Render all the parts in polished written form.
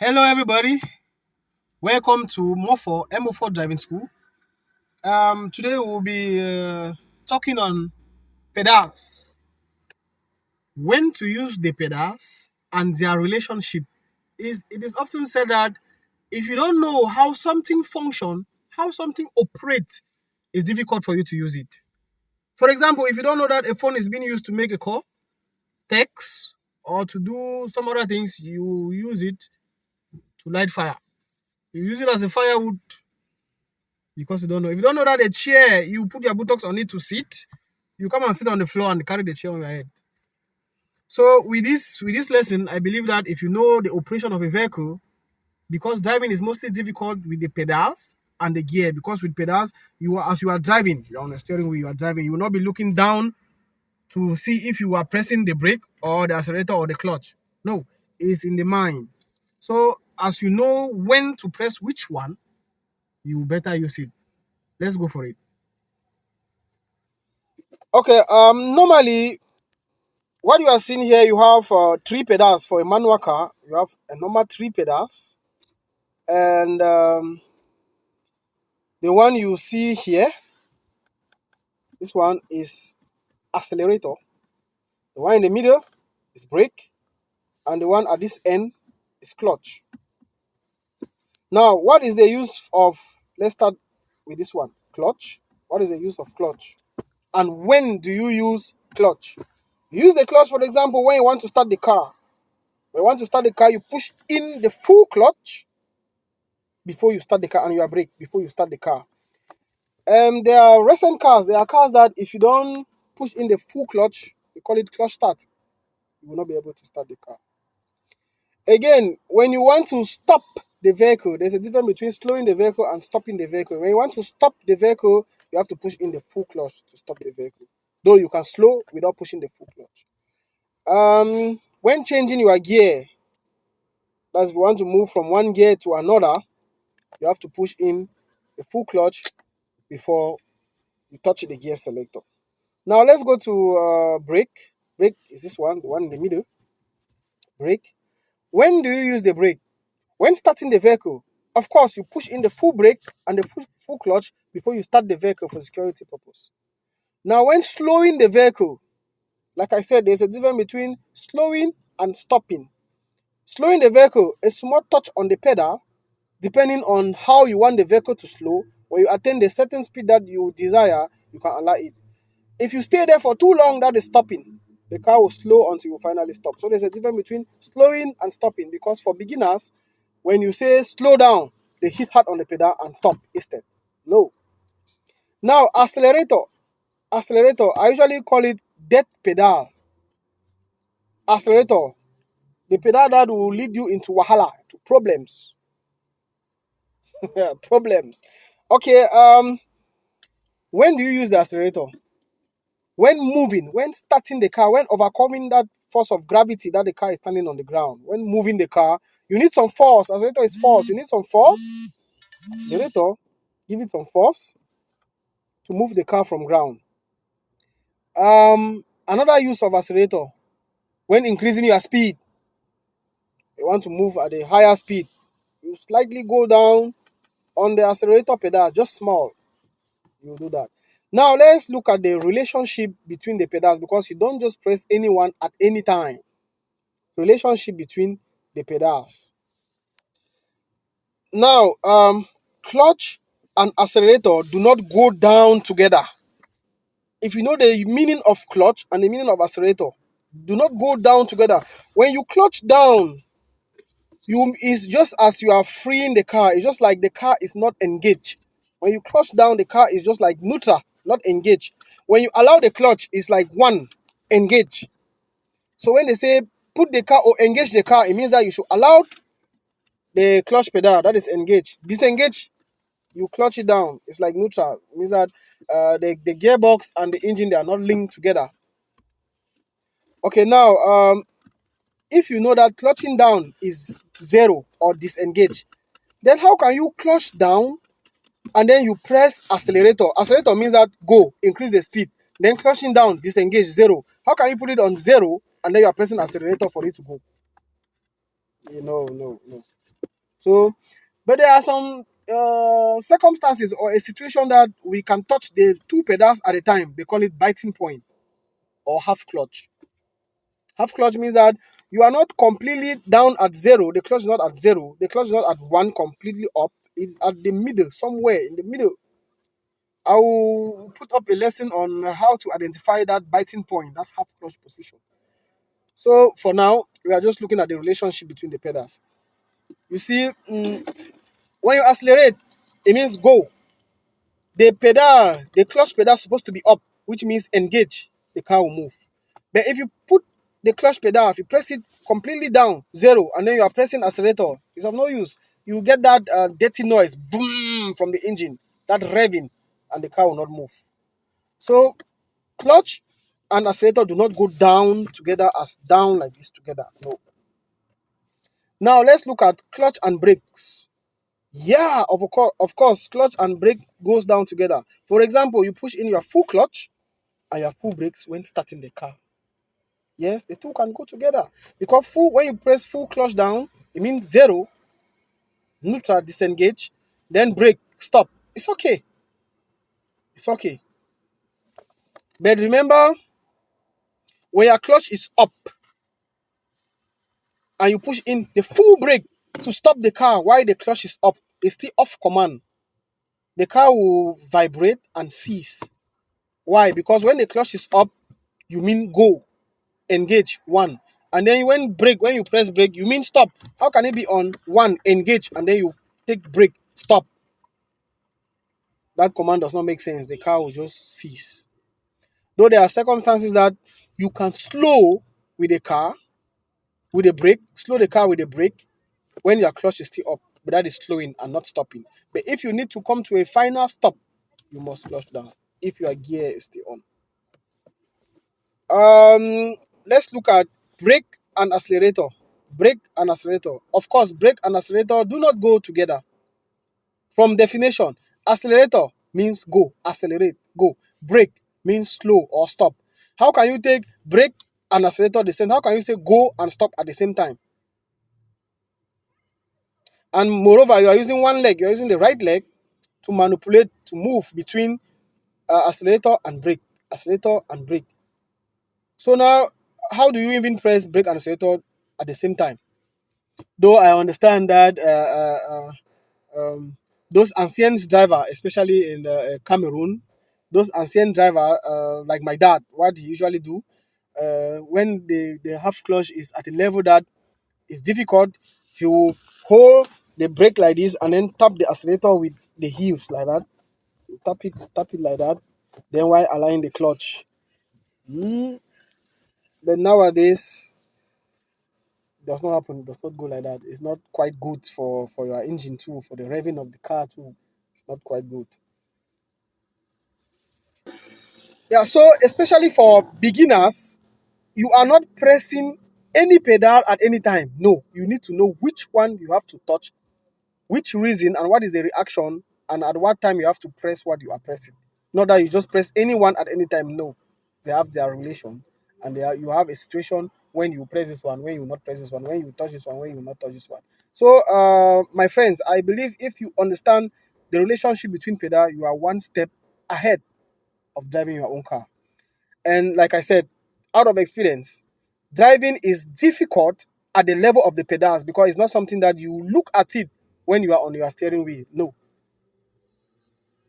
Hello, everybody. Welcome to MO4 Driving School. Today we'll be talking on pedals, when to use the pedals, and their relationship. It is often said that if you don't know how something functions, how something operates, it's difficult for you to use it. For example, if you don't know that a phone is being used to make a call, text, or to do some other things, you use it to light fire. You use it as a firewood because you don't know. If you don't know that a chair, you put your buttocks on it to sit, you come and sit on the floor and carry the chair on your head. So with this lesson, I believe that if you know the operation of a vehicle, because driving is mostly difficult with the pedals and the gear, because with pedals, as you are driving, you're on the steering wheel, you are driving, you will not be looking down to see if you are pressing the brake or the accelerator or the clutch. No, it's in the mind. So as you know when to press which one, you better use it. Let's go for it. Okay, normally what you are seeing here, you have three pedals for a manual car. You have a normal three pedals, and the one you see here, this one is accelerator. The one in the middle is brake, and the one at this end is clutch. Now, what is the use of? Let's start with this one, clutch. What is the use of clutch? And when do you use clutch? You use the clutch, for example, when you want to start the car. When you want to start the car, you push in the full clutch before you start the car, and you brake before you start the car. There are recent cars. There are cars that if you don't push in the full clutch, we call it clutch start, you will not be able to start the car. Again, when you want to stop the vehicle, there's a difference between slowing the vehicle and stopping the vehicle. When you want to stop the vehicle, you have to push in the full clutch to stop the vehicle. Though you can slow without pushing the full clutch. When changing your gear, that's if you want to move from one gear to another, you have to push in the full clutch before you touch the gear selector. Now let's go to brake. Brake is this one, the one in the middle. Brake. When do you use the brake? When starting the vehicle. Of course, you push in the full brake and the full clutch before you start the vehicle for security purpose. Now, when slowing the vehicle, like I said, there's a difference between slowing and stopping. Slowing the vehicle, a small touch on the pedal, depending on how you want the vehicle to slow. When you attain the certain speed that you desire, you can allow it. If you stay there for too long, that is stopping. The car will slow until you finally stop. So there's a difference between slowing and stopping, because for beginners, when you say slow down, they hit hard on the pedal and stop instead. No. Now, accelerator. Accelerator, I usually call it death pedal. Accelerator, the pedal that will lead you into wahala, to problems. Problems. Okay, when do you use the accelerator? When moving, when starting the car, when overcoming that force of gravity that the car is standing on the ground, when moving the car, you need some force. Accelerator is force. You need some force. Accelerator, give it some force to move the car from ground. Another use of accelerator, when increasing your speed, you want to move at a higher speed, you slightly go down on the accelerator pedal, just small. You do that. Now let's look at the relationship between the pedals, because you don't just press any one at any time. Relationship between the pedals. Now, clutch and accelerator do not go down together. If you know the meaning of clutch and the meaning of accelerator, do not go down together. When you clutch down, it's just as you are freeing the car. It's just like the car is not engaged. When you clutch down, the car is just like neutral, not engaged. When you allow the clutch, it's like one, engage. So when they say put the car or engage the car, it means that you should allow the clutch pedal, that is engage. Disengage, you clutch it down. It's like neutral. It means that the gearbox and the engine, they are not linked together. Okay, now if you know that clutching down is zero or disengage, then how can you clutch down and then you press accelerator? Accelerator means that go, increase the speed. Then clutching down, disengage, zero. How can you put it on zero and then you are pressing accelerator for it to go? No. So, but there are some circumstances or a situation that we can touch the two pedals at a time. They call it biting point or half clutch. Half clutch means that you are not completely down at zero. The clutch is not at zero. The clutch is not at one completely up. It's at the middle, somewhere in the middle. I will put up a lesson on how to identify that biting point, that half clutch position. So for now, we are just looking at the relationship between the pedals. You see, when you accelerate, it means go. The clutch pedal is supposed to be up, which means engage. The car will move. But if you put the clutch pedal, if you press it completely down, zero, and then you are pressing accelerator, it's of no use. You get that dirty noise, boom, from the engine, that revving, and the car will not move. So clutch and accelerator do not go down together as down like this together. No. Now let's look at clutch and brakes. Yeah, of course, clutch and brake goes down together. For example, you push in your full clutch and your full brakes when starting the car. Yes, the two can go together because when you press full clutch down, it means zero, neutral, disengage, then brake, stop. It's okay. It's okay. But remember, when your clutch is up and you push in the full brake to stop the car while the clutch is up, it's still off command. The car will vibrate and cease. Why? Because when the clutch is up, you mean go, engage, one. And then when you press brake, you mean stop. How can it be on one, engage, and then you take brake, stop? That command does not make sense. The car will just cease. Though there are circumstances that you can slow with a car, with a brake, slow the car with a brake when your clutch is still up, but that is slowing and not stopping. But if you need to come to a final stop, you must clutch down if your gear is still on. Let's look at brake and accelerator. Brake and accelerator. Of course, brake and accelerator do not go together. From definition, accelerator means go, accelerate, go. Brake means slow or stop. How can you take brake and accelerator the same? How can you say go and stop at the same time? And moreover, you are using one leg. You are using the right leg to manipulate, to move between accelerator and brake. Accelerator and brake. So now, how do you even press brake and accelerator at the same time? Though I understand that those ancient driver, especially in Cameroon, those ancient driver, like my dad, what he usually do, when the half clutch is at a level that is difficult, he will hold the brake like this and then tap the accelerator with the heels like that. Tap it like that. Then while aligning the clutch. But nowadays, it does not happen. It does not go like that. It's not quite good for your engine too, for the revving of the car too. It's not quite good. Yeah, so especially for beginners, you are not pressing any pedal at any time. No, you need to know which one you have to touch, which reason, and what is the reaction, and at what time you have to press what you are pressing. Not that you just press any one at any time. No, they have their relation, and you have a situation when you press this one, when you not press this one, when you touch this one, when you not touch this one. So, my friends, I believe if you understand the relationship between pedal, you are one step ahead of driving your own car. And like I said, out of experience, driving is difficult at the level of the pedals because it's not something that you look at it when you are on your steering wheel. No,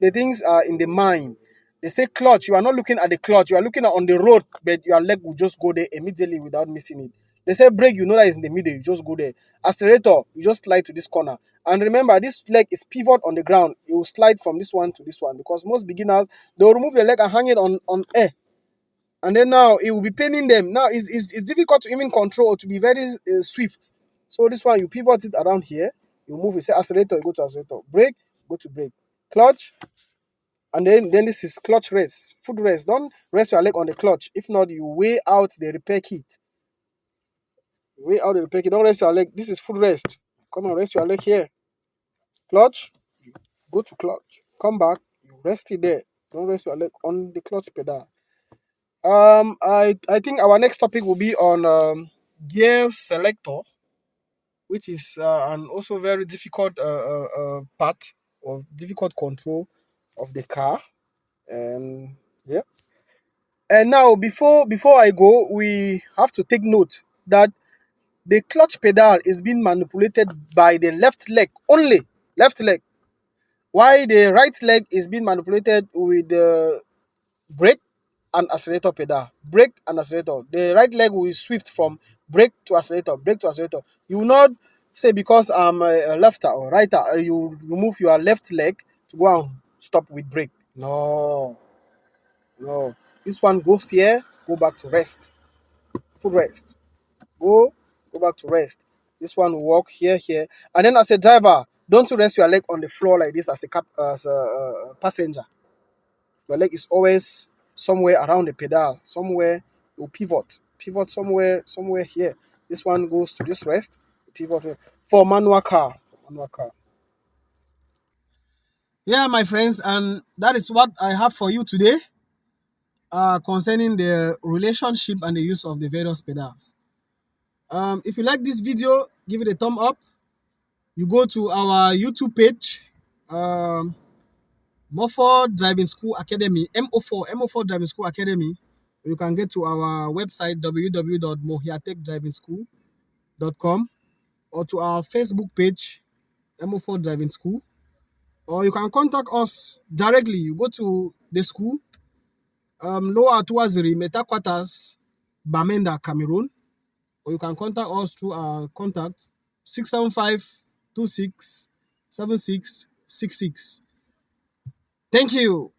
the things are in the mind. They say clutch, you are not looking at the clutch, you are looking at on the road, but your leg will just go there immediately without missing it. They say brake, you know that it's in the middle, you just go there. Accelerator, you just slide to this corner. And remember, this leg is pivot on the ground. You will slide from this one to this one because most beginners, they will remove the leg and hang it on air. And then now it will be paining them. Now it's difficult to even control or to be very swift. So this one, you pivot it around here, you move it, say accelerator, you go to accelerator. Brake, go to brake. Clutch, and then this is clutch rest, foot rest. Don't rest your leg on the clutch. If not, you weigh out the repair kit. Weigh out the repair kit. Don't rest your leg. This is foot rest. Come on, rest your leg here. Clutch, you go to clutch. Come back, you rest it there. Don't rest your leg on the clutch pedal. I think our next topic will be on gear selector, which is an also very difficult part or difficult control of the car. And yeah. And now before I go, we have to take note that the clutch pedal is being manipulated by the left leg only, left leg, while the right leg is being manipulated with the brake and accelerator pedal. Brake and accelerator. The right leg will shift from brake to accelerator, brake to accelerator. You will not say because I'm a lefter or righter, you remove your left leg to go and stop with brake. No, no. This one goes here, go back to rest, full rest. Go, go back to rest. This one will walk here, here. And then as a driver, don't you rest your leg on the floor like this as a passenger. Your leg is always somewhere around the pedal, somewhere you pivot somewhere here. This one goes to this rest, pivot here. For manual car, manual car. Yeah, my friends, and that is what I have for you today concerning the relationship and the use of the various pedals. If you like this video, give it a thumb up. You go to our YouTube page, Mofford Driving School Academy, MO4 Driving School Academy. You can get to our website, www.mohiatechdrivingschool.com, or to our Facebook page, MO4 Driving School. Or you can contact us directly. You go to the school, Lower Tuaziri, Meta Quarters, Bamenda, Cameroon. Or you can contact us through our contact 675 26 76 66. Thank you.